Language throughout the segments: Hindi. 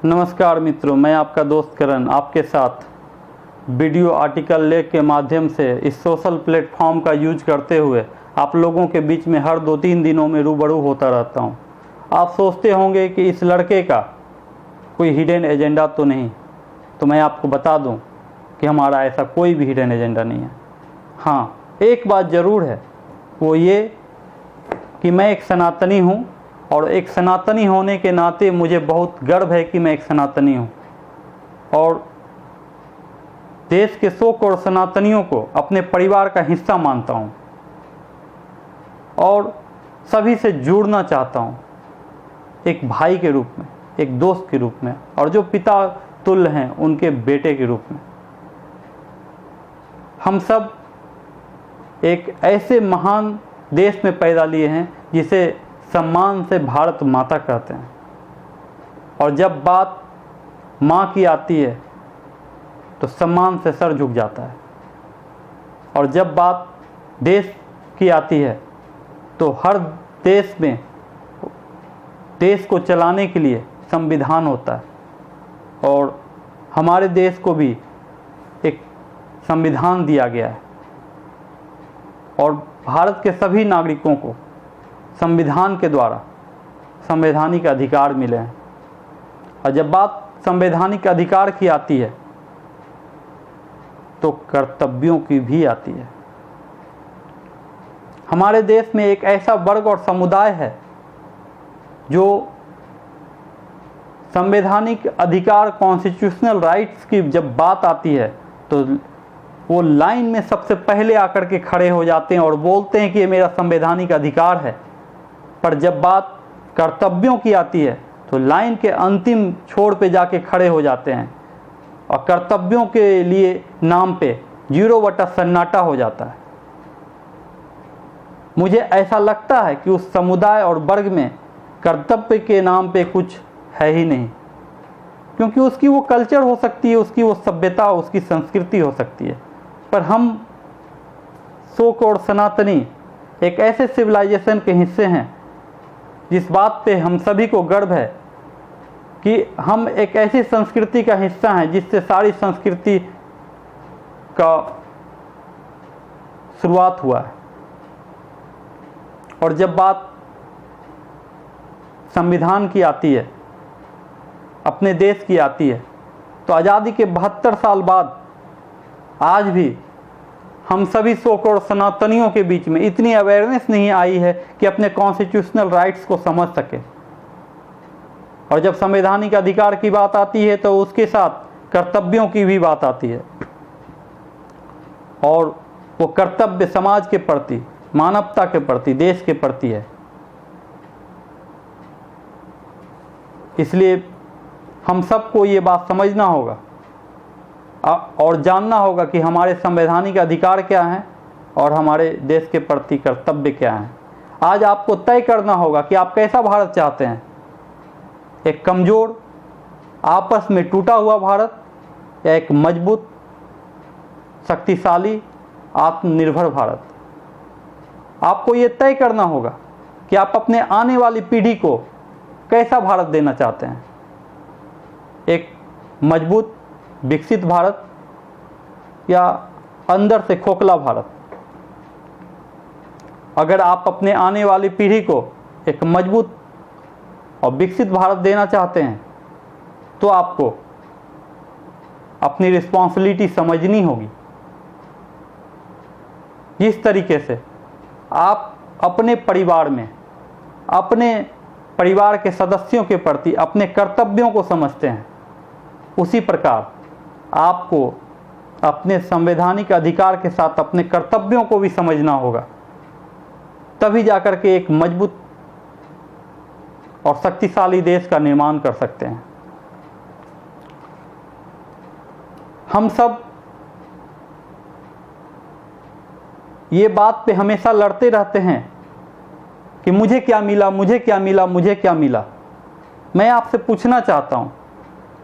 नमस्कार मित्रों, मैं आपका दोस्त करण आपके साथ वीडियो आर्टिकल लेख के माध्यम से इस सोशल प्लेटफॉर्म का यूज करते हुए आप लोगों के बीच में हर 2-3 दिनों में रूबरू होता रहता हूं। आप सोचते होंगे कि इस लड़के का कोई हिडन एजेंडा तो नहीं, तो मैं आपको बता दूं कि हमारा ऐसा कोई भी हिडन एजेंडा नहीं है। हाँ, एक बात ज़रूर है, वो ये कि मैं एक सनातनी हूँ और एक सनातनी होने के नाते मुझे बहुत गर्व है कि मैं एक सनातनी हूँ और देश के 100 करोड़ सनातनियों को अपने परिवार का हिस्सा मानता हूँ और सभी से जुड़ना चाहता हूँ, एक भाई के रूप में, एक दोस्त के रूप में और जो पिता तुल्य हैं उनके बेटे के रूप में। हम सब एक ऐसे महान देश में पैदा लिए हैं जिसे सम्मान से भारत माता कहते हैं, और जब बात माँ की आती है तो सम्मान से सर झुक जाता है, और जब बात देश की आती है तो हर देश में देश को चलाने के लिए संविधान होता है और हमारे देश को भी एक संविधान दिया गया है और भारत के सभी नागरिकों को संविधान के द्वारा संवैधानिक अधिकार मिले हैं। और जब बात संवैधानिक अधिकार की आती है तो कर्तव्यों की भी आती है। हमारे देश में एक ऐसा वर्ग और समुदाय है जो संवैधानिक अधिकार, कॉन्स्टिट्यूशनल राइट्स की जब बात आती है तो वो लाइन में सबसे पहले आकर के खड़े हो जाते हैं और बोलते हैं कि ये मेरा संवैधानिक अधिकार है। पर जब बात कर्तव्यों की आती है तो लाइन के अंतिम छोर पे जाके खड़े हो जाते हैं और कर्तव्यों के लिए नाम पे 0 सन्नाटा हो जाता है। मुझे ऐसा लगता है कि उस समुदाय और वर्ग में कर्तव्य के नाम पे कुछ है ही नहीं, क्योंकि उसकी वो कल्चर हो सकती है, उसकी वो सभ्यता, उसकी संस्कृति हो सकती है। पर हम 100 करोड़ सनातनी एक ऐसे सिविलाइजेशन के हिस्से हैं जिस बात पे हम सभी को गर्व है कि हम एक ऐसी संस्कृति का हिस्सा हैं जिससे सारी संस्कृति का शुरुआत हुआ है। और जब बात संविधान की आती है, अपने देश की आती है, तो आज़ादी के 72 साल बाद आज भी हम सभी 100 करोड़ सनातनियों के बीच में इतनी अवेयरनेस नहीं आई है कि अपने कॉन्स्टिट्यूशनल राइट्स को समझ सके। और जब संवैधानिक अधिकार की बात आती है तो उसके साथ कर्तव्यों की भी बात आती है, और वो कर्तव्य समाज के प्रति, मानवता के प्रति, देश के प्रति है। इसलिए हम सबको ये बात समझना होगा और जानना होगा कि हमारे संवैधानिक अधिकार क्या हैं और हमारे देश के प्रति कर्तव्य क्या हैं। आज आपको तय करना होगा कि आप कैसा भारत चाहते हैं, एक कमज़ोर, आपस में टूटा हुआ भारत या एक मजबूत, शक्तिशाली, आत्मनिर्भर भारत। आपको ये तय करना होगा कि आप अपने आने वाली पीढ़ी को कैसा भारत देना चाहते हैं, एक मजबूत, विकसित भारत या अंदर से खोखला भारत। अगर आप अपने आने वाली पीढ़ी को एक मजबूत और विकसित भारत देना चाहते हैं तो आपको अपनी रिस्पॉन्सिबिलिटी समझनी होगी। जिस तरीके से आप अपने परिवार में, अपने परिवार के सदस्यों के प्रति अपने कर्तव्यों को समझते हैं, उसी प्रकार आपको अपने संवैधानिक अधिकार के साथ अपने कर्तव्यों को भी समझना होगा। तभी जाकर के एक मजबूत और शक्तिशाली देश का निर्माण कर सकते हैं। हम सब ये बात पे हमेशा लड़ते रहते हैं कि मुझे क्या मिला, मुझे क्या मिला, मुझे क्या मिला। मैं आपसे पूछना चाहता हूँ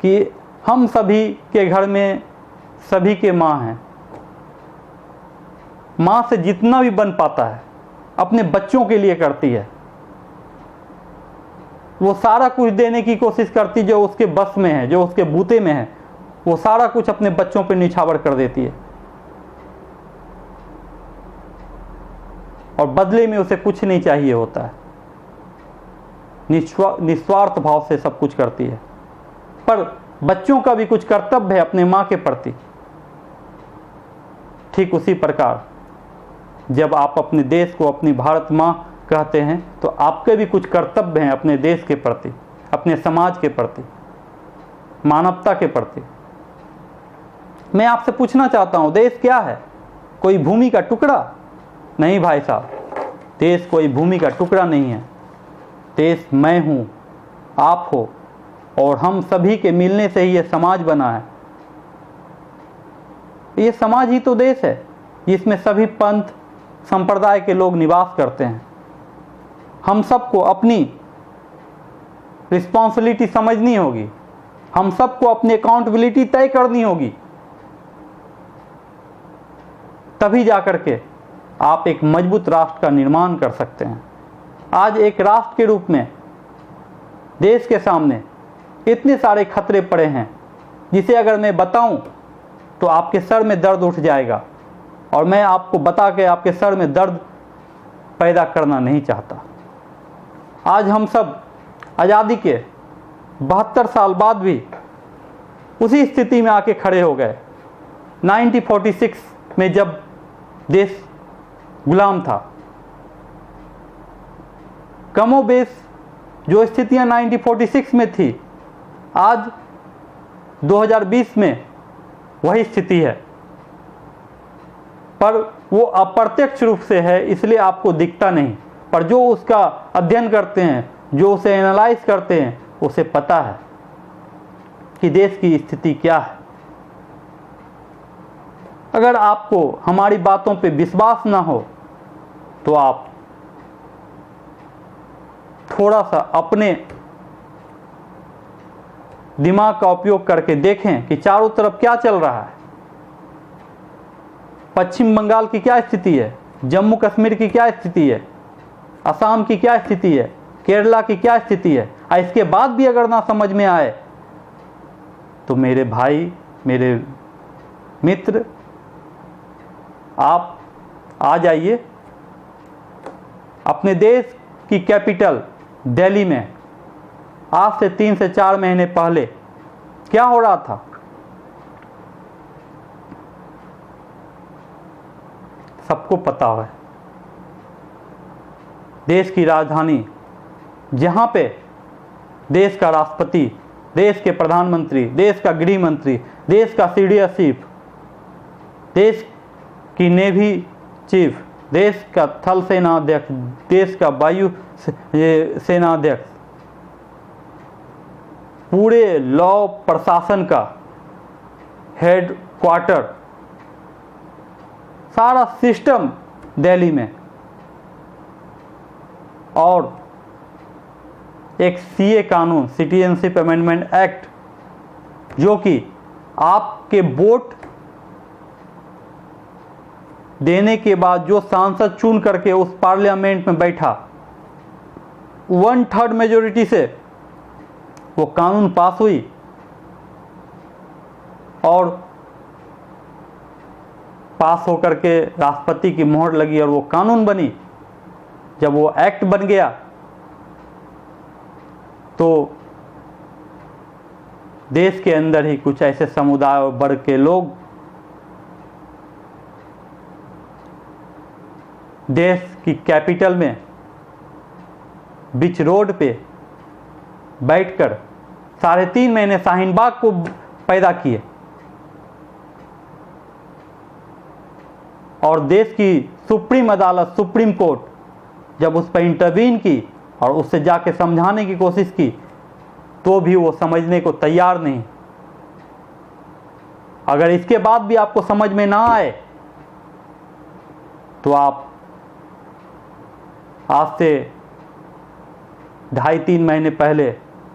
कि हम सभी के घर में सभी के माँ हैं। माँ से जितना भी बन पाता है अपने बच्चों के लिए करती है। वो सारा कुछ देने की कोशिश करती जो उसके बस में है, जो उसके बूते में है, वो सारा कुछ अपने बच्चों पे निछावर कर देती है और बदले में उसे कुछ नहीं चाहिए होता है। निस्वार्थ भाव से सब कुछ करती है। पर बच्चों का भी कुछ कर्तव्य है अपने माँ के प्रति। ठीक उसी प्रकार जब आप अपने देश को अपनी भारत माँ कहते हैं तो आपके भी कुछ कर्तव्य हैं अपने देश के प्रति, अपने समाज के प्रति, मानवता के प्रति। मैं आपसे पूछना चाहता हूं, देश क्या है? कोई भूमि का टुकड़ा? नहीं भाई साहब, देश कोई भूमि का टुकड़ा नहीं है। देश मैं हूं, आप हो, और हम सभी के मिलने से ही यह समाज बना है। ये समाज ही तो देश है जिसमें सभी पंथ संप्रदाय के लोग निवास करते हैं। हम सबको अपनी रिस्पॉन्सिबिलिटी समझनी होगी, हम सबको अपनी अकाउंटेबिलिटी तय करनी होगी, तभी जाकर के आप एक मजबूत राष्ट्र का निर्माण कर सकते हैं। आज एक राष्ट्र के रूप में देश के सामने इतने सारे खतरे पड़े हैं जिसे अगर मैं बताऊं तो आपके सर में दर्द उठ जाएगा, और मैं आपको बता के आपके सर में दर्द पैदा करना नहीं चाहता। आज हम सब आज़ादी के 72 साल बाद भी उसी स्थिति में आके खड़े हो गए। 1946 में जब देश गुलाम था, कमोबेश जो स्थितियां 1946 में थी, आज 2020 में वही स्थिति है, पर वो अप्रत्यक्ष रूप से है, इसलिए आपको दिखता नहीं। पर जो उसका अध्ययन करते हैं, जो उसे एनालाइज करते हैं, उसे पता है कि देश की स्थिति क्या है। अगर आपको हमारी बातों पे विश्वास ना हो तो आप थोड़ा सा अपने दिमाग का उपयोग करके देखें कि चारों तरफ क्या चल रहा है। पश्चिम बंगाल की क्या स्थिति है, जम्मू कश्मीर की क्या स्थिति है, असम की क्या स्थिति है, केरला की क्या स्थिति है। इसके बाद भी अगर ना समझ में आए तो मेरे भाई, मेरे मित्र, आप आ जाइए अपने देश की कैपिटल दिल्ली में। आज से 3 से 4 महीने पहले क्या हो रहा था? सबको पता है। देश की राजधानी, जहां पे देश का राष्ट्रपति, देश के प्रधानमंत्री, देश का गृह मंत्री, देश का सीडीएस चीफ, देश की नेवी चीफ, देश का थल सेनाध्यक्ष, देश का वायु सेनाध्यक्ष, पूरे लॉ प्रशासन का हेड क्वार्टर, सारा सिस्टम दिल्ली में, और एक सीए कानून, सिटीजनशिप अमेंडमेंट एक्ट, जो कि आपके वोट देने के बाद जो सांसद चुन करके उस पार्लियामेंट में बैठा, 1/3 मेजोरिटी से वो कानून पास हुई और पास होकर के राष्ट्रपति की मोहर लगी और वो कानून बनी। जब वो एक्ट बन गया तो देश के अंदर ही कुछ ऐसे समुदाय और वर्ग के लोग देश की कैपिटल में बीच रोड पे बैठकर 3.5 महीने शाहीन बाग को पैदा किए, और देश की सुप्रीम अदालत, सुप्रीम कोर्ट जब उस पर इंटरवीन की और उससे जाके समझाने की कोशिश की तो भी वो समझने को तैयार नहीं। अगर इसके बाद भी आपको समझ में ना आए तो आप आज से 2.5-3 महीने पहले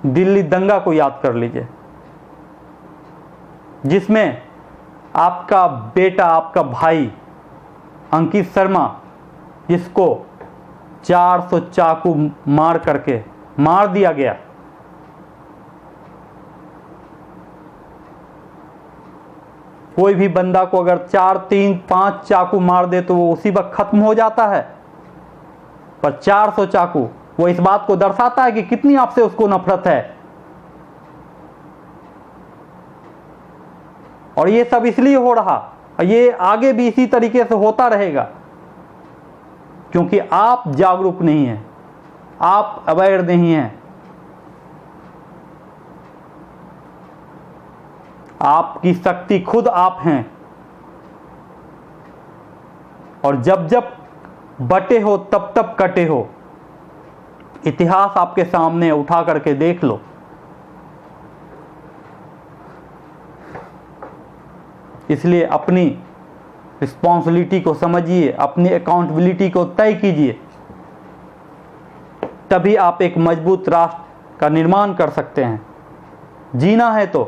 दिल्ली दंगा को याद कर लीजिए, जिसमें आपका बेटा, आपका भाई अंकित शर्मा, जिसको 400 चाकू मार करके मार दिया गया। कोई भी बंदा को अगर 4, 3, 5 चाकू मार दे तो वो उसी वक्त खत्म हो जाता है, पर 400 चाकू, वो इस बात को दर्शाता है कि कितनी आपसे उसको नफरत है। और ये सब इसलिए हो रहा, ये आगे भी इसी तरीके से होता रहेगा, क्योंकि आप जागरूक नहीं हैं, आप अवेयर नहीं हैं। आपकी शक्ति खुद आप हैं। और जब जब बटे हो तब तब कटे हो। इतिहास आपके सामने उठा करके देख लो। इसलिए अपनी रिस्पॉन्सिबिलिटी को समझिए, अपनी अकाउंटेबिलिटी को तय कीजिए, तभी आप एक मजबूत राष्ट्र का निर्माण कर सकते हैं। जीना है तो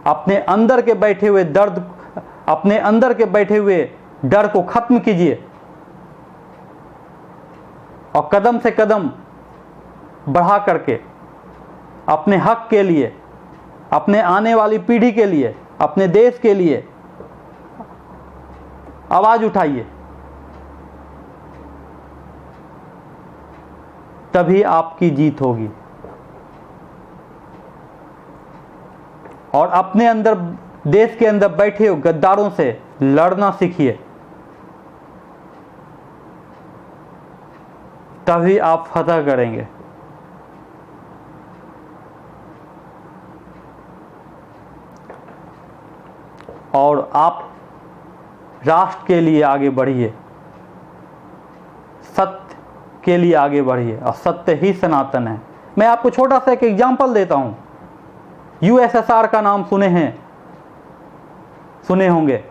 अपने अंदर के बैठे हुए दर्द, अपने अंदर के बैठे हुए डर को खत्म कीजिए और कदम से कदम बढ़ा करके अपने हक के लिए, अपने आने वाली पीढ़ी के लिए, अपने देश के लिए आवाज उठाइए। तभी आपकी जीत होगी। और अपने अंदर, देश के अंदर बैठे हो गद्दारों से लड़ना सीखिए, तभी आप फतह करेंगे। और आप राष्ट्र के लिए आगे बढ़िए, सत्य के लिए आगे बढ़िए, और सत्य ही सनातन है। मैं आपको छोटा सा एक एग्जांपल देता हूं। यूएसएसआर का नाम सुने होंगे।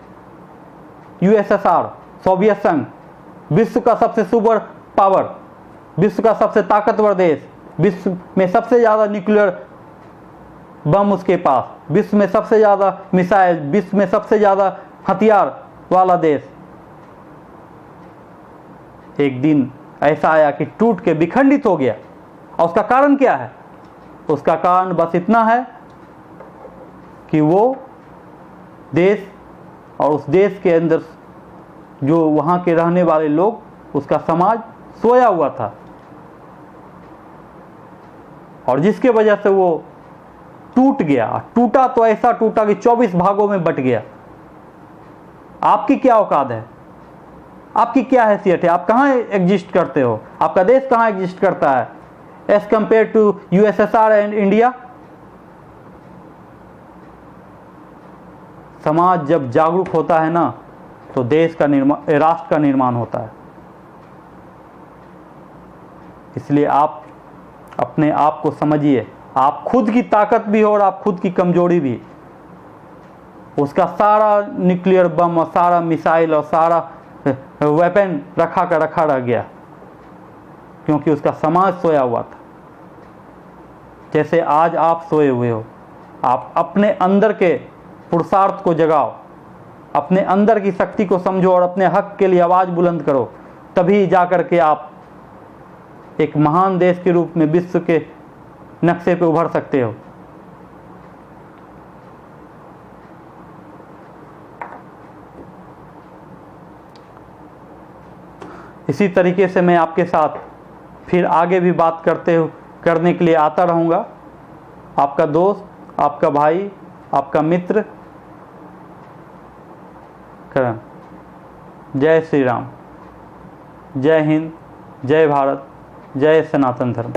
यूएसएसआर, सोवियत संघ, विश्व का सबसे सुपर पावर, विश्व का सबसे ताकतवर देश, विश्व में सबसे ज्यादा न्यूक्लियर बम उसके पास, विश्व में सबसे ज्यादा मिसाइल, विश्व में सबसे ज्यादा हथियार वाला देश। एक दिन ऐसा आया कि टूट के विखंडित हो गया। और उसका कारण क्या है? उसका कारण बस इतना है कि वो देश और उस देश के अंदर जो वहां के रहने वाले लोग, उसका समाज सोया हुआ था, और जिसके वजह से वो टूट गया। टूटा तो ऐसा टूटा कि 24 भागों में बट गया। आपकी क्या औकात है? आपकी क्या हैसियत है? आप कहां एग्जिस्ट करते हो? आपका देश कहां एग्जिस्ट करता है as compare to USSR and India? समाज जब जागरूक होता है ना, तो देश का निर्माण, राष्ट्र का निर्माण होता है। इसलिए आप अपने आप को समझिए। आप खुद की ताकत भी हो और आप खुद की कमजोरी भी। उसका सारा न्यूक्लियर बम और सारा मिसाइल और सारा वेपन रखा रह गया, क्योंकि उसका समाज सोया हुआ था। जैसे आज आप सोए हुए हो, आप अपने अंदर के पुरुषार्थ को जगाओ, अपने अंदर की शक्ति को समझो और अपने हक के लिए आवाज बुलंद करो। तभी जाकर के आप एक महान देश के रूप में विश्व के नक्शे पे उभर सकते हो। इसी तरीके से मैं आपके साथ फिर आगे भी बात करने के लिए आता रहूँगा। आपका दोस्त, आपका भाई, आपका मित्र करण। जय श्री राम, जय हिंद, जय भारत, जय सनातन धर्म।